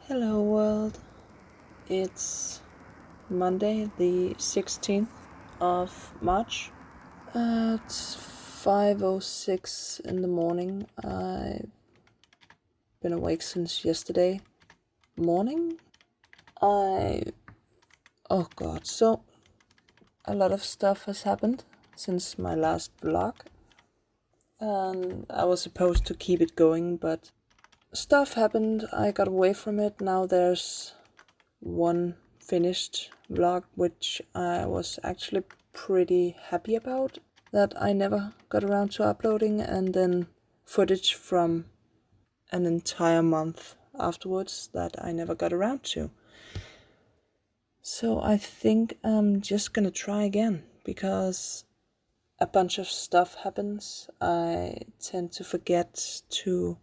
Hello world, it's Monday the 16th of March. It's 5:06 in the morning. I've been awake since yesterday morning. Oh god, so a lot of stuff has happened since my last vlog. And I was supposed to keep it going, but stuff happened, I got away from it. Now there's one finished vlog, which I was actually pretty happy about, that I never got around to uploading, and then footage from an entire month afterwards that I never got around to. So I think I'm just gonna try again, because a bunch of stuff happens. I tend to forget to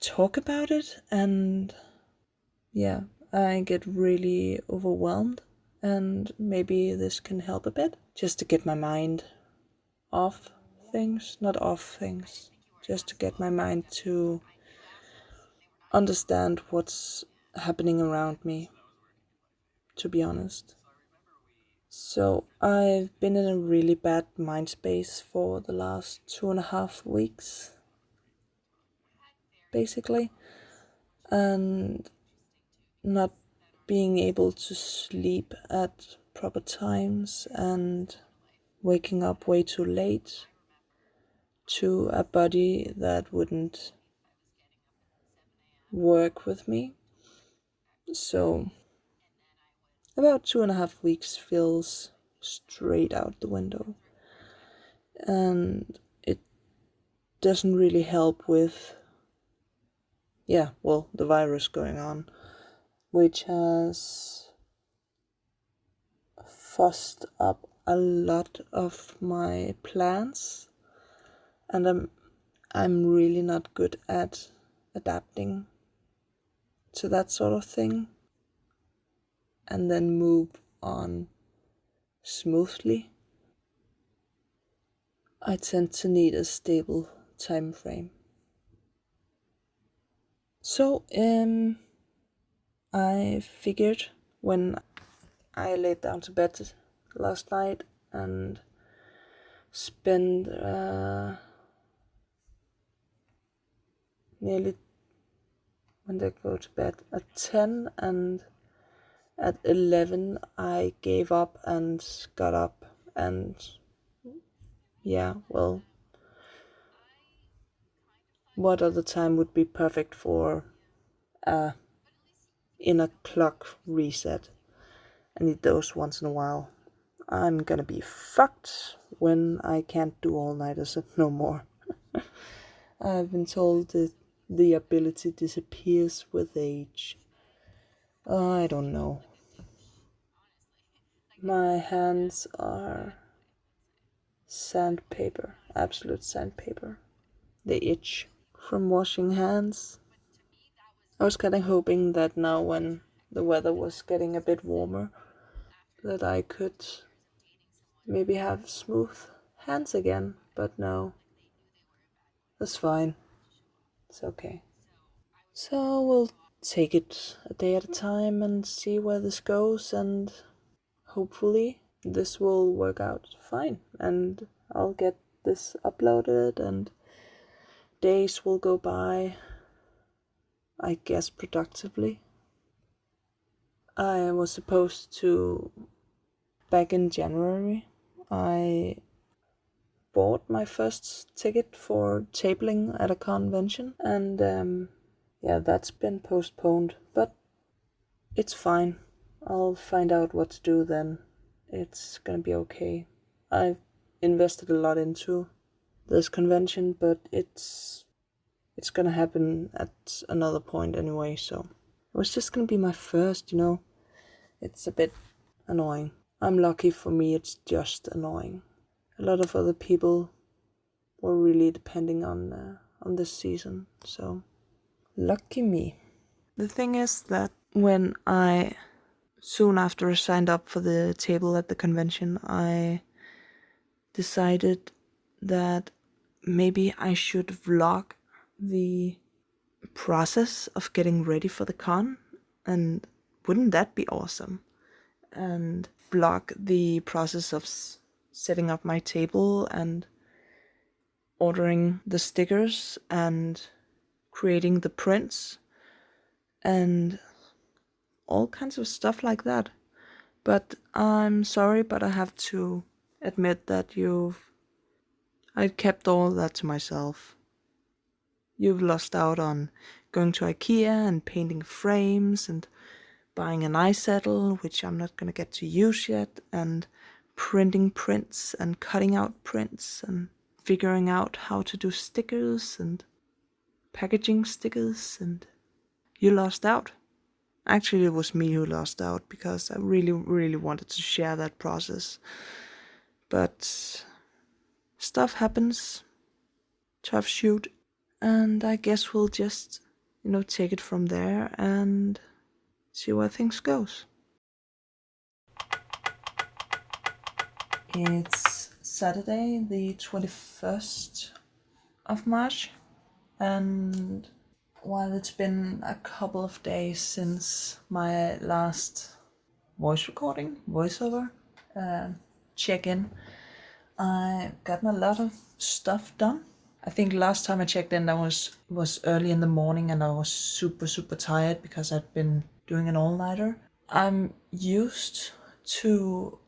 talk about it, and yeah, I get really overwhelmed, and maybe this can help a bit, just to get my mind off things, not off things, just to get my mind to understand what's happening around me, to be honest. So I've been in a really bad mind space for the last 2.5 weeks, basically, and not being able to sleep at proper times and waking up way too late to a body that wouldn't work with me. So about 2.5 weeks feels straight out the window, and it doesn't really help with the virus going on, which has fussed up a lot of my plans, and I'm really not good at adapting to that sort of thing and then move on smoothly. I tend to need a stable time frame. So I figured, when I laid down to bed last night and spent nearly, when they go to bed at 10, and at 11 I gave up and got up, and what other time would be perfect for a inner clock reset? I need those once in a while. I'm gonna be fucked when I can't do all-nighters no more. I've been told that the ability disappears with age. I don't know. My hands are sandpaper, absolute sandpaper. They itch from washing hands. I was kind of hoping that now, when the weather was getting a bit warmer, that I could maybe have smooth hands again, but no. That's fine. It's okay. So we'll take it a day at a time and see where this goes, and hopefully this will work out fine, and I'll get this uploaded and days will go by, I guess, productively. I was supposed to, back in January, I bought my first ticket for tabling at a convention, and that's been postponed, but it's fine. I'll find out what to do then. It's gonna be okay. I've invested a lot into this convention, but it's gonna happen at another point anyway, so it was just gonna be my first, It's a bit annoying. I'm lucky, for me it's just annoying. A lot of other people were really depending on this season, so lucky me. The thing is that soon after I signed up for the table at the convention, I decided that maybe I should vlog the process of getting ready for the con, and wouldn't that be awesome? And block the process of setting up my table and ordering the stickers and creating the prints and all kinds of stuff like that. But I'm sorry, but I have to admit that I kept all that to myself. You've lost out on going to IKEA and painting frames and buying an iSettle, which I'm not gonna get to use yet, and printing prints and cutting out prints and figuring out how to do stickers and packaging stickers, and you lost out. Actually, it was me who lost out because I really, really wanted to share that process. But stuff happens, tough shoot, and I guess we'll just, take it from there and see where things goes. It's Saturday, the 21st of March, and while it's been a couple of days since my last voiceover check-in, I've gotten a lot of stuff done. I think last time I checked in, that was early in the morning, and I was super, super tired because I'd been doing an all-nighter. I'm used to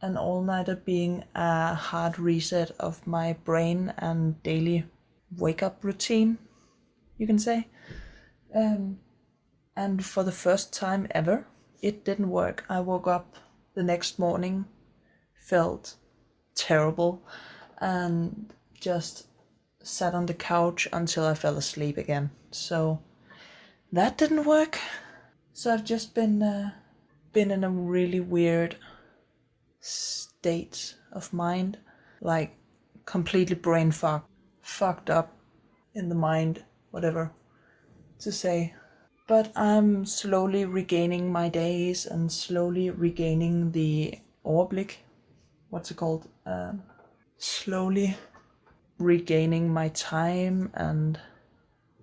an all-nighter being a hard reset of my brain and daily wake-up routine, you can say. And for the first time ever, it didn't work. I woke up the next morning, felt terrible, and just sat on the couch until I fell asleep again. So that didn't work. So I've just been in a really weird state of mind, like completely brain fucked up in the mind, whatever to say. But I'm slowly regaining my days and slowly regaining the overblick. What's it called? Slowly regaining my time and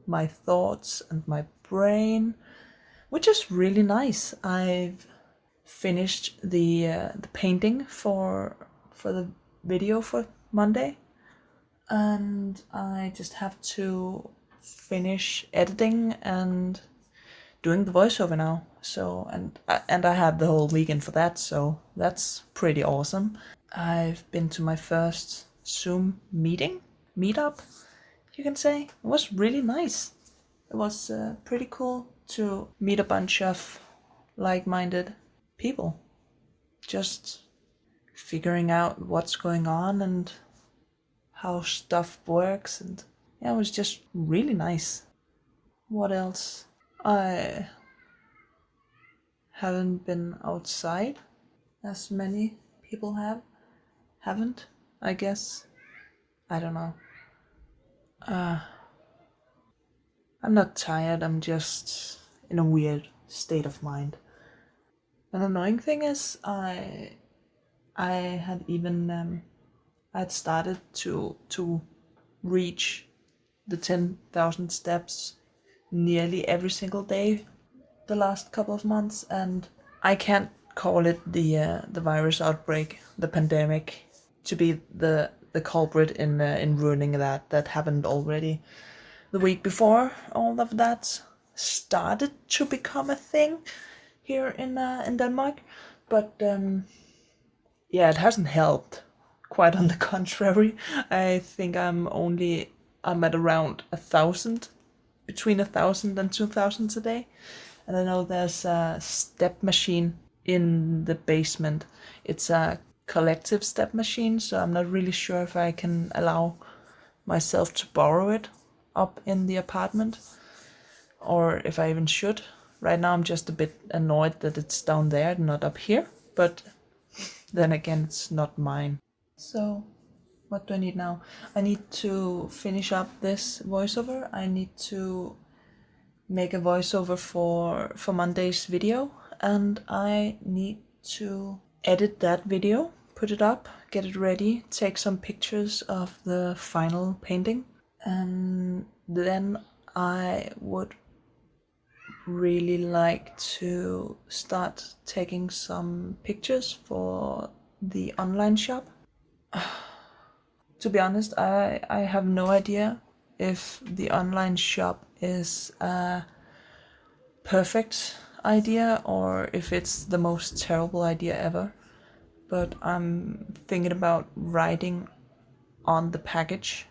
my thoughts and my brain, which is really nice. I've finished the painting for the video for Monday, and I just have to finish editing and doing the voiceover now. So and I had the whole weekend for that, so that's pretty awesome. I've been to my first Zoom meetup, you can say. It was really nice. It was pretty cool to meet a bunch of like-minded people, just figuring out what's going on and how stuff works, and yeah, it was just really nice. What else? I haven't been outside as many people haven't, I guess. I don't know. I'm not tired, I'm just in a weird state of mind. An annoying thing is I had even I'd started to reach the 10,000 steps nearly every single day the last couple of months, and I can't call it the virus outbreak, the pandemic, to be the culprit in ruining that. That happened already the week before all of that started to become a thing here in Denmark, but yeah, it hasn't helped. Quite on the contrary, I think I'm at around 1,000, between 1,000 and 2,000 a day. And I know there's a step machine in the basement. It's a collective step machine, so I'm not really sure if I can allow myself to borrow it up in the apartment, or if I even should. Right now I'm just a bit annoyed that it's down there, not up here, but then again, it's not mine. So what do I need now? I need to finish up this voiceover. I need to make a voiceover for Monday's video, and I need to edit that video, put it up, get it ready, take some pictures of the final painting, and then I would really like to start taking some pictures for the online shop. To be honest, I have no idea if the online shop is a perfect idea or if it's the most terrible idea ever. But I'm thinking about writing on the package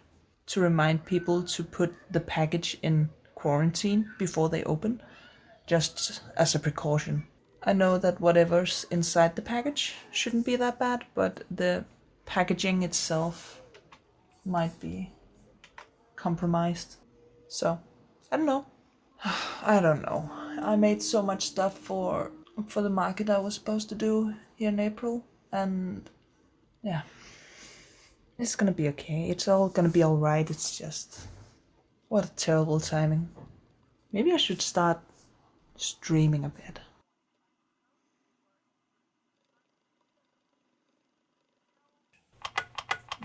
to remind people to put the package in quarantine before they open, just as a precaution. I know that whatever's inside the package shouldn't be that bad, but the packaging itself might be compromised. So, I don't know. I don't know. I made so much stuff for the market I was supposed to do here in April, and yeah, it's gonna be okay. It's all gonna be alright. It's just what a terrible timing. Maybe I should start streaming a bit.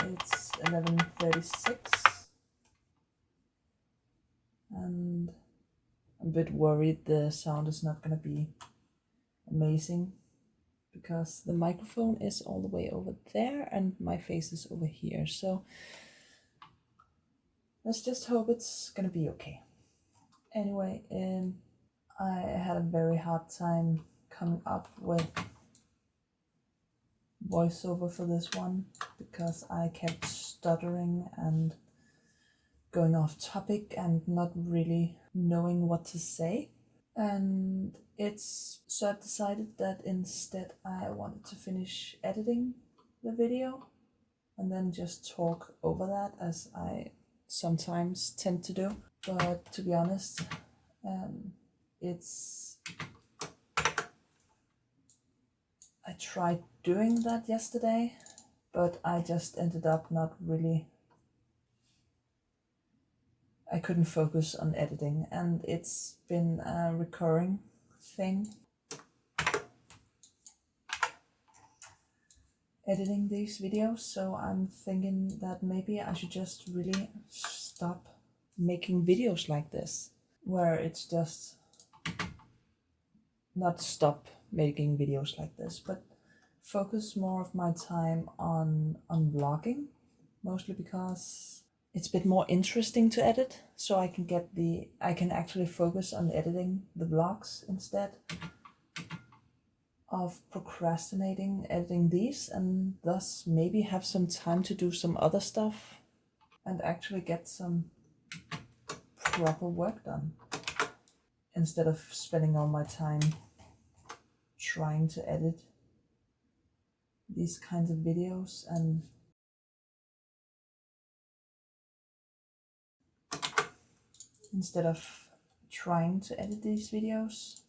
It's 11:36, and I'm a bit worried the sound is not gonna be amazing because the microphone is all the way over there and my face is over here. So let's just hope it's gonna be okay. Anyway, I had a very hard time coming up with voiceover for this one because I kept stuttering and going off topic and not really knowing what to say. And so I decided that instead I wanted to finish editing the video and then just talk over that as I sometimes tend to do. But to be honest, it's I tried doing that yesterday, but I just ended up not really. I couldn't focus on editing, and it's been a recurring thing. Editing these videos, so I'm thinking that maybe I should just really stop making videos like this, where it's just not stop making videos like this, but focus more of my time on vlogging, mostly because it's a bit more interesting to edit, so I can actually focus on editing the vlogs instead of procrastinating editing these, and thus maybe have some time to do some other stuff and actually get some proper work done instead of spending all my time trying to edit these kinds of videos and instead of trying to edit these videos,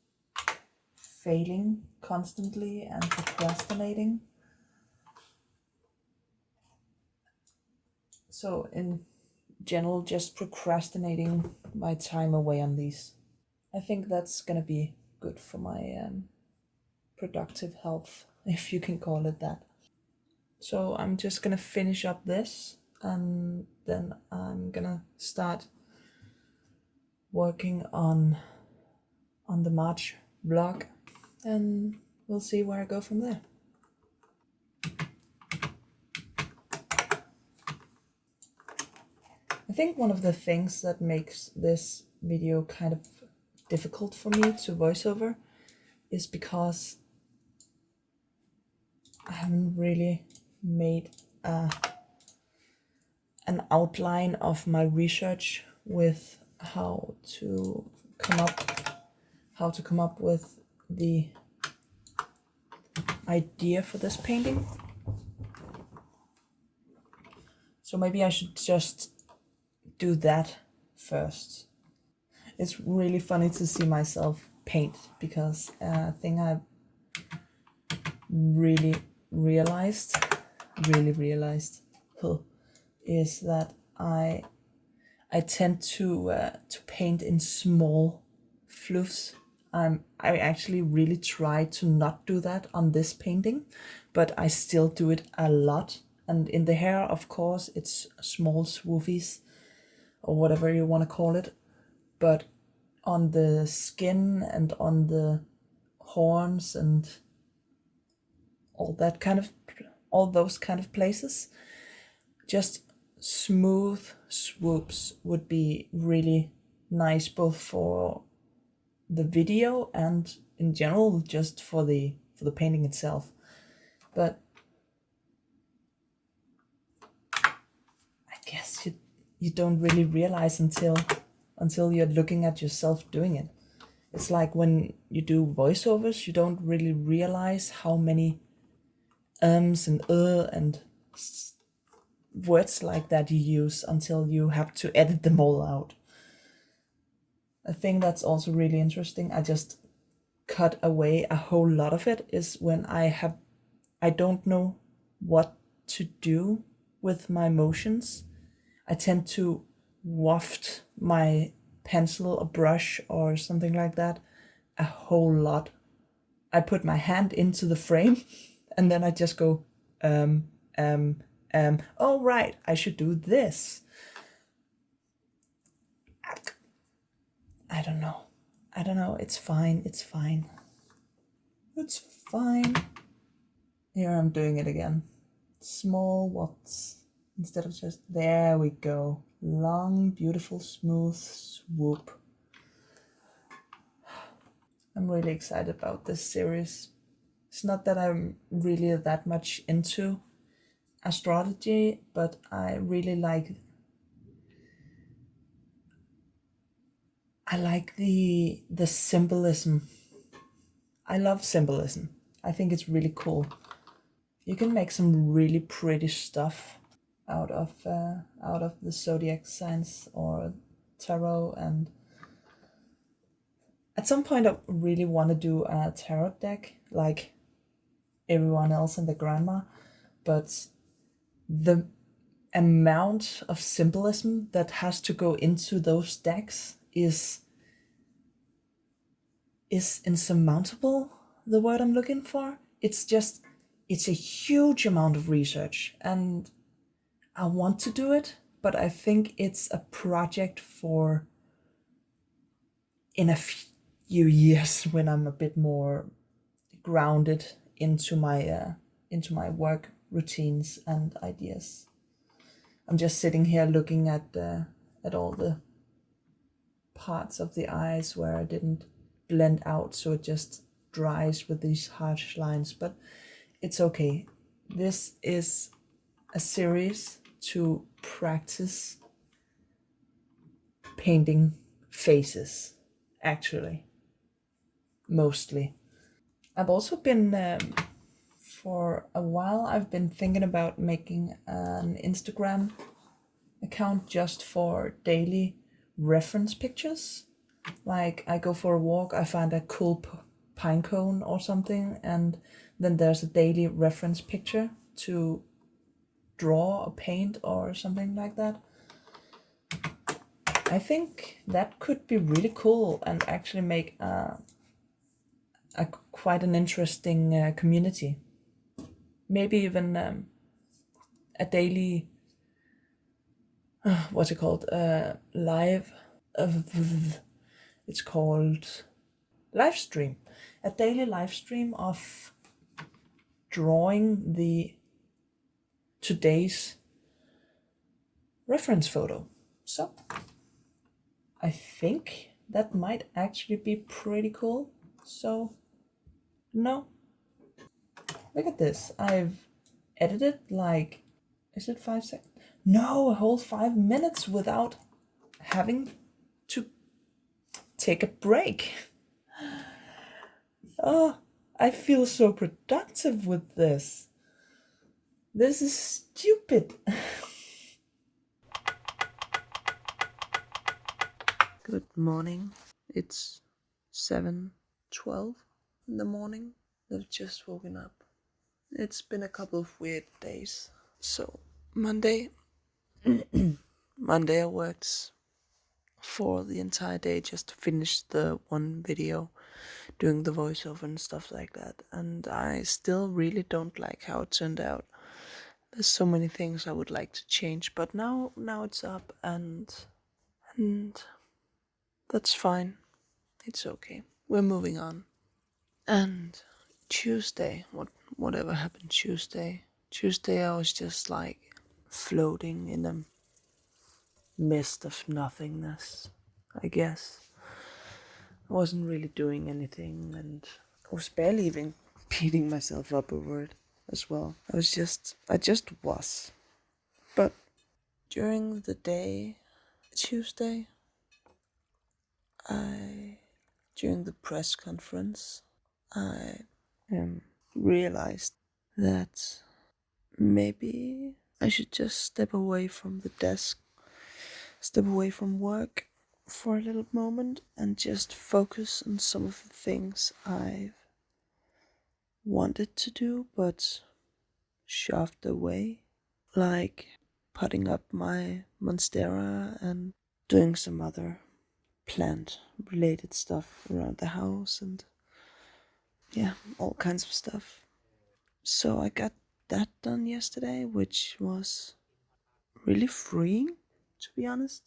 failing constantly and procrastinating. So in general, just procrastinating my time away on these. I think that's gonna be good for my productive health, if you can call it that. So I'm just gonna finish up this and then I'm gonna start working on the March vlog and we'll see where I go from there. I think one of the things that makes this video kind of difficult for me to voice over is because I haven't really made an outline of my research with how to come up with the idea for this painting. So maybe I should just do that first. It's really funny to see myself paint because a thing I've really realized is that I tend to paint in small fluffs. I actually really try to not do that on this painting, but I still do it a lot. And in the hair, of course, it's small swoofies or whatever you want to call it. but on the skin and on the horns and all those kind of places, just smooth swoops would be really nice, both for the video and in general just for the painting itself. But I guess you don't really realize until you're looking at yourself doing it. It's like when you do voiceovers, you don't really realize how many and and words like that you use until you have to edit them all out. A thing that's also really interesting, I just cut away a whole lot of it, is when I don't know what to do with my motions. I tend to waft my pencil or brush or something like that a whole lot. I put my hand into the frame and then I just go, oh right, I should do this. I don't know. It's fine. It's fine. Here I'm doing it again. Small watts instead of just, there we go. Long, beautiful, smooth swoop. I'm really excited about this series. It's not that I'm really that much into astrology, but I really like the symbolism. I love symbolism. I think it's really cool. You can make some really pretty stuff out of the zodiac signs or tarot. And at some point I really want to do a tarot deck like everyone else and the grandma, but the amount of symbolism that has to go into those decks is insurmountable, the word I'm looking for. It's a huge amount of research, and I want to do it, but I think it's a project for in a few years when I'm a bit more grounded into my work routines and ideas. I'm just sitting here looking at all the parts of the eyes where I didn't blend out, so it just dries with these harsh lines, but it's okay. This is a series to practice painting faces, actually, mostly. I've also been, for a while, I've been thinking about making an Instagram account just for daily reference pictures. Like I go for a walk, I find a cool pine cone or something, and then there's a daily reference picture to draw or paint or something like that. I think that could be really cool and actually make a quite an interesting community. Maybe even a daily what's it called? Live. It's called live stream. A daily live stream of drawing the today's reference photo. So I think that might actually be pretty cool. So no, look at this. I've edited like, is it 5 seconds? No, a whole 5 minutes without having to take a break. Oh, I feel so productive with this. This is stupid. Good morning. It's 7:12 in the morning. I've just woken up. It's been a couple of weird days. So Monday I worked for the entire day just to finish the one video, doing the voiceover and stuff like that. And I still really don't like how it turned out. There's so many things I would like to change, but now it's up and That's fine. It's okay. We're moving on. And Tuesday, whatever happened Tuesday? Tuesday I was just like floating in a mist of nothingness, I guess. I wasn't really doing anything and I was barely even beating myself up over it as well. I just was. But during the day, Tuesday, during the press conference, I realized that maybe I should just step away from the desk, step away from work for a little moment and just focus on some of the things I've wanted to do but shoved away, like putting up my monstera and doing some other plant related stuff around the house and yeah, all kinds of stuff. So I got that done yesterday, which was really freeing, to be honest.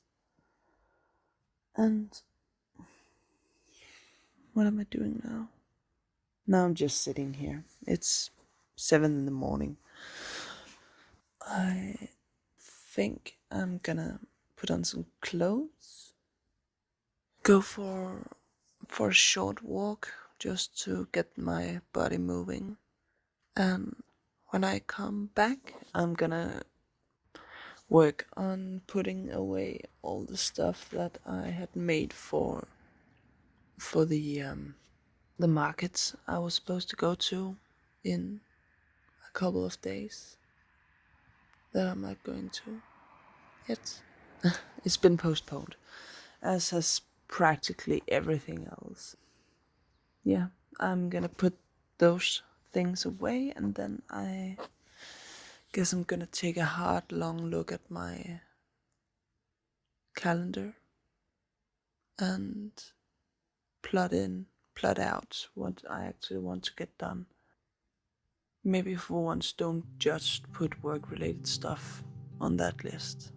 And what am I doing now? Now I'm just sitting here. It's 7 in the morning. I think I'm gonna put on some clothes, go for a short walk just to get my body moving. And when I come back, I'm gonna work on putting away all the stuff that I had made for the markets I was supposed to go to in a couple of days that I'm not going to yet. It's been postponed, as has practically everything else. Yeah, I'm gonna put those things away and then I guess I'm gonna take a hard, long look at my calendar and plot out what I actually want to get done. Maybe for once don't just put work related stuff on that list.